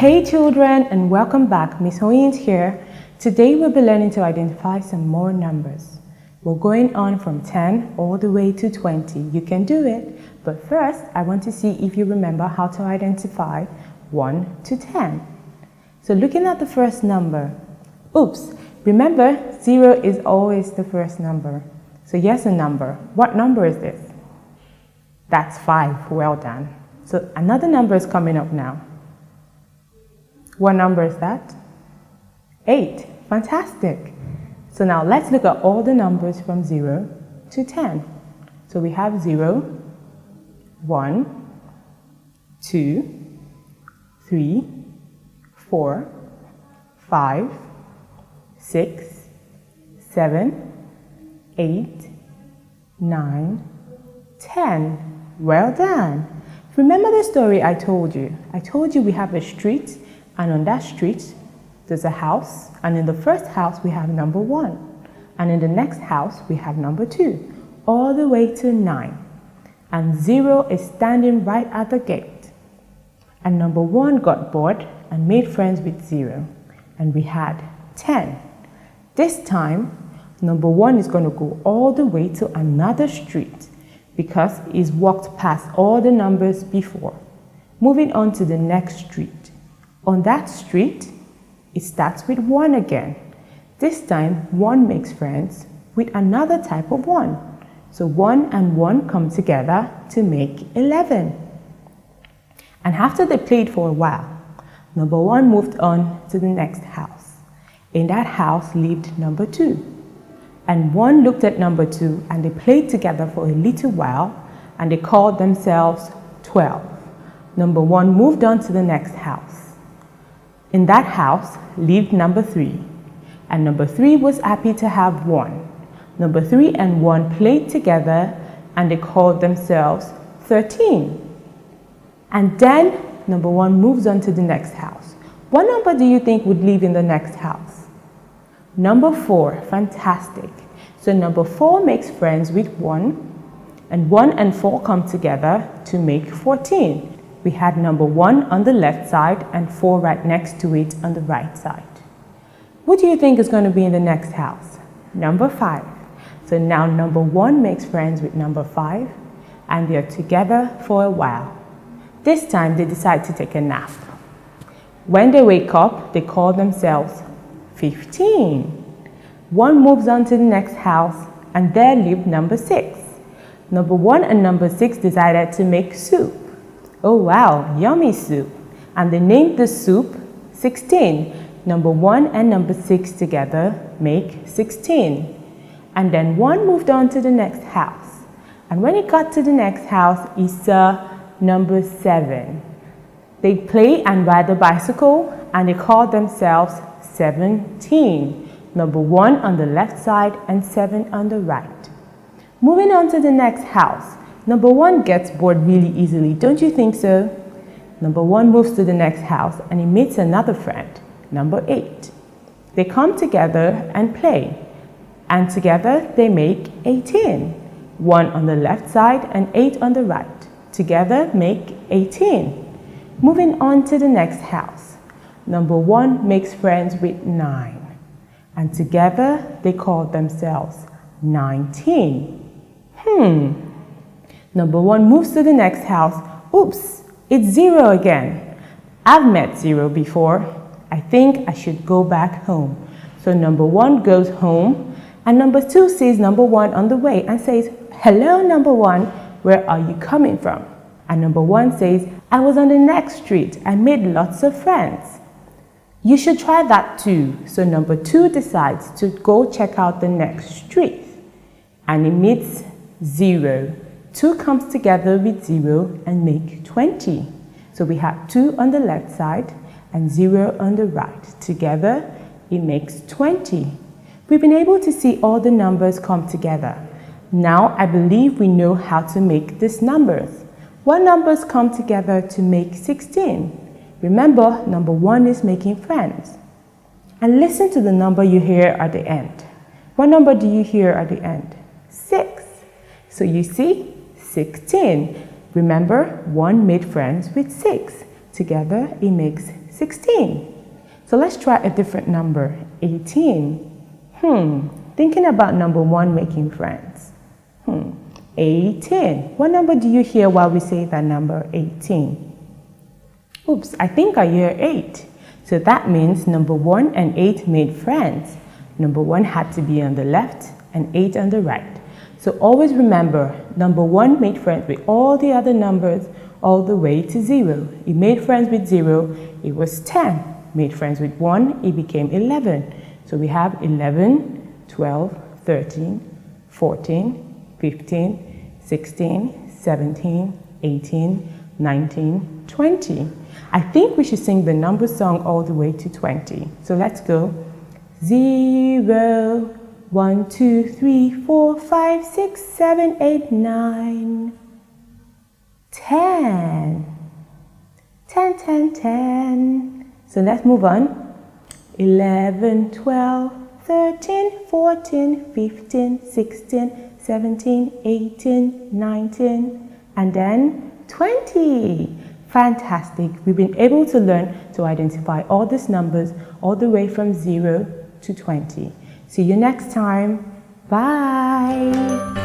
Hey children, and welcome back. Miss Hoyins here. Today we'll be learning to identify some more numbers. We're going on from 10 all the way to 20. You can do it, but first I want to see if you remember how to identify 1 to 10. So looking at the first number, remember 0 is always the first number. So here's a number. What number is this? That's 5. Well done. So another number is coming up now. What number is that? 8. Fantastic. So now let's look at all the numbers from 0 to 10. So we have 0, 1, 2, 3, 4, 5, 6, 7, 8, 9, 10. Well done. Remember the story I told you? I told you we have a street, and on that street there's a house, and in the first house we have number 1, and in the next house we have number 2, all the way to 9. And 0 is standing right at the gate. And number 1 got bored and made friends with 0, and we had 10. This time, number 1 is going to go all the way to another street because he's walked past all the numbers before. Moving on to the next street. On that street, it starts with 1 again. This time, 1 makes friends with another type of 1. So 1 and 1 come together to make 11. And after they played for a while, number 1 moved on to the next house. In that house lived number 2. And 1 looked at number 2 and they played together for a little while and they called themselves 12. Number 1 moved on to the next house. In that house lived number 3, and number 3 was happy to have 1. Number 3 and 1 played together and they called themselves 13. And then number 1 moves on to the next house. What number do you think would live in the next house? Number 4. Fantastic. So number 4 makes friends with 1, and 1 and 4 come together to make 14. We had number 1 on the left side and 4 right next to it on the right side. What do you think is going to be in the next house? Number 5. So now number 1 makes friends with number 5 and they're together for a while. This time they decide to take a nap. When they wake up, they call themselves 15. 1 moves on to the next house and there lived number 6. Number 1 and number 6 decided to make soup. Oh wow, yummy soup. And they named the soup 16. Number 1 and number 6 together make 16. And then 1 moved on to the next house. And when he got to the next house, he saw number 7. They play and ride a bicycle and they call themselves 17. Number 1 on the left side and 7 on the right. Moving on to the next house. Number 1 gets bored really easily, don't you think so? Number 1 moves to the next house and he meets another friend, number 8. They come together and play, and together they make 18. 1 on the left side and 8 on the right. Together make 18. Moving on to the next house. Number 1 makes friends with 9, and together they call themselves 19. Number 1 moves to the next house. Oops, it's 0 again. I've met 0 before. I think I should go back home. So number 1 goes home, and number 2 sees number 1 on the way and says, hello number 1, where are you coming from? And number 1 says, I was on the next street. I made lots of friends. You should try that too. So number 2 decides to go check out the next street, and he meets 0. 2 comes together with 0 and make 20. So we have 2 on the left side and 0 on the right. Together, it makes 20. We've been able to see all the numbers come together. Now, I believe we know how to make these numbers. What numbers come together to make 16? Remember, number 1 is making friends. And listen to the number you hear at the end. What number do you hear at the end? 6. So you see, 16. Remember, 1 made friends with 6. Together, it makes 16. So let's try a different number, 18. Thinking about number 1 making friends. 18. What number do you hear while we say that number, 18? Oops, I think I hear 8. So that means number 1 and 8 made friends. Number 1 had to be on the left and 8 on the right. So always remember, number 1 made friends with all the other numbers all the way to 0. It made friends with 0, it was 10. Made friends with 1, it became 11. So we have 11, 12, 13, 14, 15, 16, 17, 18, 19, 20. I think we should sing the number song all the way to 20. So let's go. 0, 1, 2, 3, 4, 5, 6, 7, 8, 9, 10. 10, 10, 10. So let's move on. 11, 12, 13, 14, 15, 16, 17, 18, 19, and then 20. Fantastic. We've been able to learn to identify all these numbers all the way from 0 to 20. See you next time. Bye.